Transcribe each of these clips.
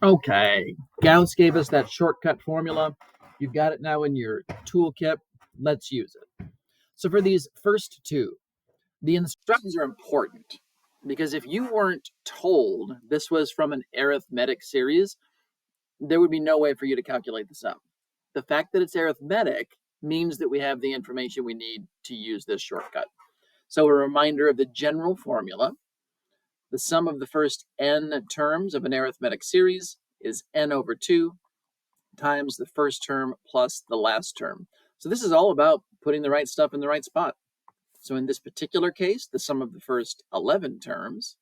Okay, Gauss gave us that shortcut formula. You've got it now in your toolkit. Let's use it. So for these first two, the instructions are important because if you weren't told this was from an arithmetic series, there would be no way for you to calculate the sum. The fact that it's arithmetic means that we have the information we need to use this shortcut. So a reminder of the general formula. The sum of the first n terms of an arithmetic series is n over 2 times the first term plus the last term. So this is all about putting the right stuff in the right spot. So in this particular case, the sum of the first 11 terms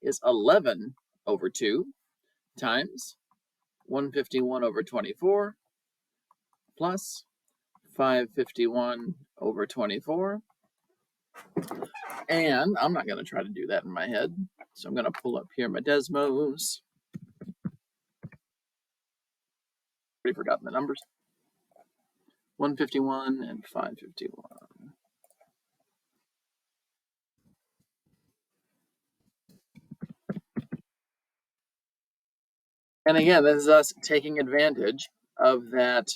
is 11 over 2 times 151 over 24 plus 551 over 24. And I'm not going to try to do that in my head. So I'm going to pull up here my Desmos. Already forgotten the numbers. 151 and 551. And again, this is us taking advantage of that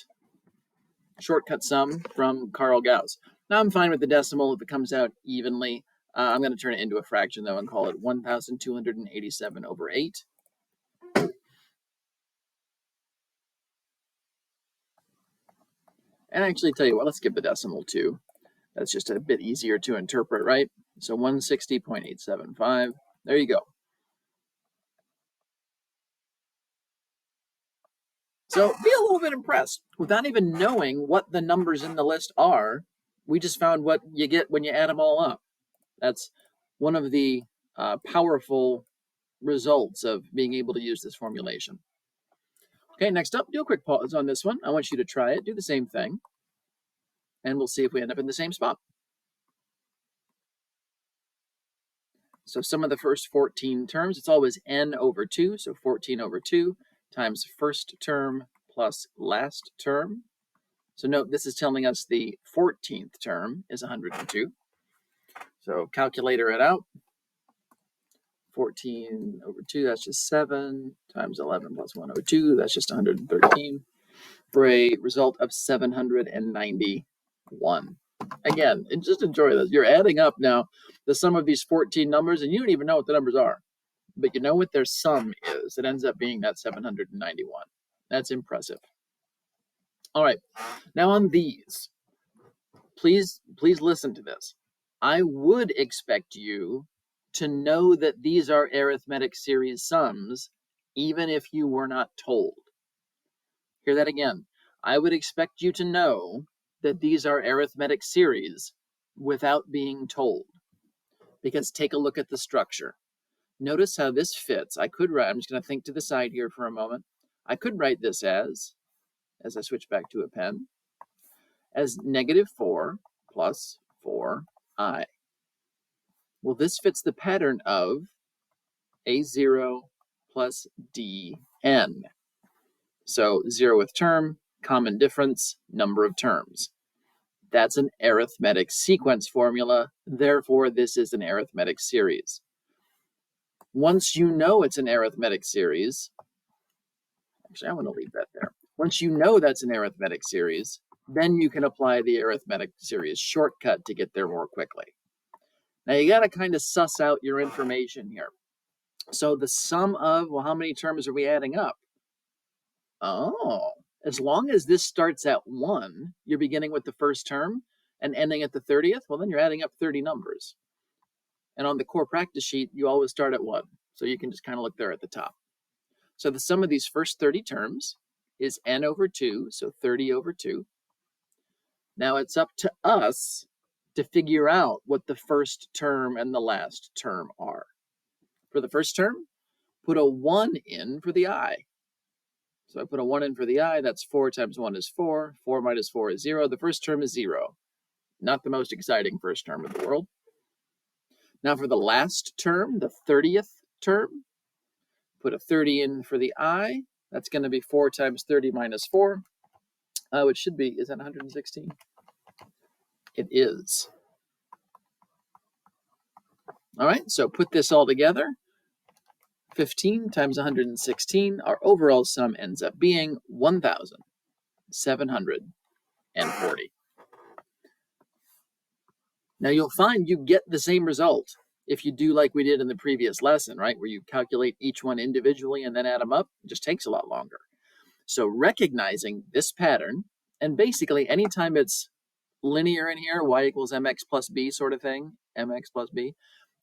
shortcut sum from Carl Gauss. Now I'm fine with the decimal if it comes out evenly. I'm going to turn it into a fraction, though, and call it 1,287 over 8. And actually, tell you what, let's skip the decimal, too. That's just a bit easier to interpret, right? So 160.875. There you go. So be a little bit impressed. Without even knowing what the numbers in the list are, we just found what you get when you add them all up. That's one of the powerful results of being able to use this formulation. Okay, next up, do a quick pause on this one. I want you to try it, do the same thing, and we'll see if we end up in the same spot. So sum of the first 14 terms, it's always n over 2, so 14 over 2 times first term plus last term. So note, this is telling us the 14th term is 102. So calculator it out. 14 over 2, that's just 7, times 11 plus 102, that's just 113, for a result of 791. Again, and just enjoy this. You're adding up now the sum of these 14 numbers, and you don't even know what the numbers are, but you know what their sum is. It ends up being that 791. That's impressive. All right, now on these, please listen to this. I would expect you to know that these are arithmetic series sums, even if you were not told. Hear that again. I would expect you to know that these are arithmetic series without being told. Because take a look at the structure. Notice how this fits. I could write, I'm just going to think to the side here for a moment. I could write this as I switch back to a pen, as -4 plus 4i. Well, this fits the pattern of a0 plus dn. So 0th term, common difference, number of terms. That's an arithmetic sequence formula. Therefore, this is an arithmetic series. Once you know it's an arithmetic series, actually, I want to leave that there. Once you know that's an arithmetic series, then you can apply the arithmetic series shortcut to get there more quickly. Now, you got to kind of suss out your information here. So the sum of, well, how many terms are we adding up? Oh, as long as this starts at 1, you're beginning with the first term and ending at the 30th, well, then you're adding up 30 numbers. And on the core practice sheet, you always start at 1. So you can just kind of look there at the top. So the sum of these first 30 terms is n over 2, so 30 over 2. Now it's up to us to figure out what the first term and the last term are. For the first term, put a 1 in for the I. So I put a 1 in for the I, that's 4 times 1 is 4. 4 minus 4 is 0. The first term is 0. Not the most exciting first term in the world. Now for the last term, the 30th term, put a 30 in for the I. That's going to be 4 times 30 minus 4, which should be, is that 116? It is. All right, so put this all together. 15 times 116, our overall sum ends up being 1,740. Now you'll find you get the same result if you do like we did in the previous lesson, right? Where you calculate each one individually and then add them up. It just takes a lot longer. So recognizing this pattern, and basically anytime it's linear in here, y equals mx plus b sort of thing, mx plus b,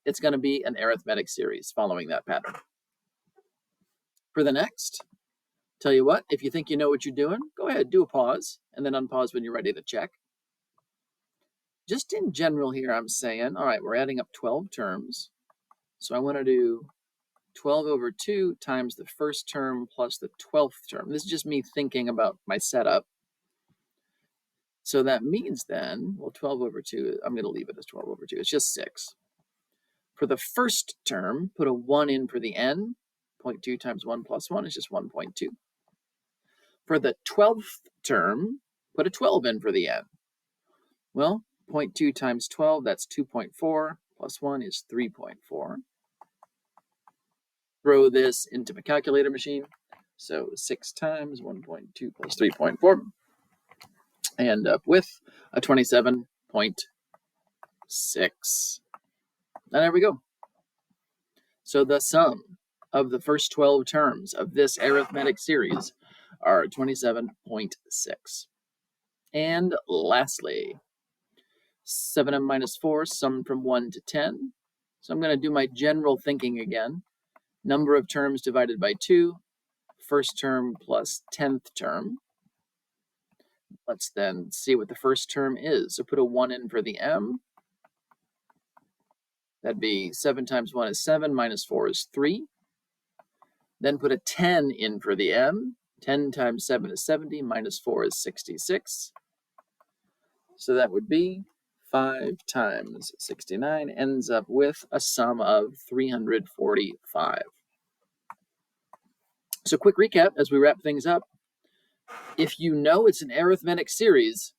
it's going to be an arithmetic series following that pattern. For the next, tell you what, if you think you know what you're doing, go ahead, do a pause, and then unpause when you're ready to check. Just in general here, I'm saying, all right, we're adding up 12 terms. So I want to do 12 over 2 times the first term plus the 12th term. This is just me thinking about my setup. So that means then, well, 12 over 2, I'm going to leave it as 12 over 2. It's just 6. For the first term, put a 1 in for the n. 0.2 times 1 plus 1 is just 1.2. For the 12th term, put a 12 in for the n. Well, 0.2 times 12, that's 2.4, plus 1 is 3.4. Throw this into my calculator machine. So 6 times 1.2 plus 3.4. I end up with a 27.6. And there we go. So the sum of the first 12 terms of this arithmetic series are 27.6. And lastly, 7m minus 4, sum from 1 to 10. So I'm going to do my general thinking again. Number of terms divided by 2, first term plus 10th term. Let's then see what the first term is. So put a 1 in for the m. That'd be 7 times 1 is 7, minus 4 is 3. Then put a 10 in for the m. 10 times 7 is 70, minus 4 is 66. So that would be 5 times 69 ends up with a sum of 345. So quick recap as we wrap things up. If you know it's an arithmetic series,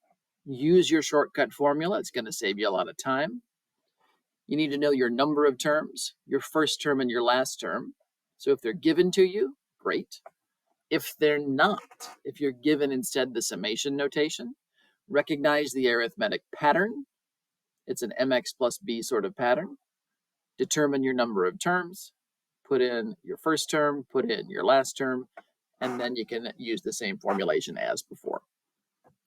use your shortcut formula. It's going to save you a lot of time. You need to know your number of terms, your first term and your last term. So if they're given to you, great. If they're not, if you're given instead the summation notation, recognize the arithmetic pattern. It's an mx plus b sort of pattern. Determine your number of terms. Put in your first term, put in your last term, and then you can use the same formulation as before.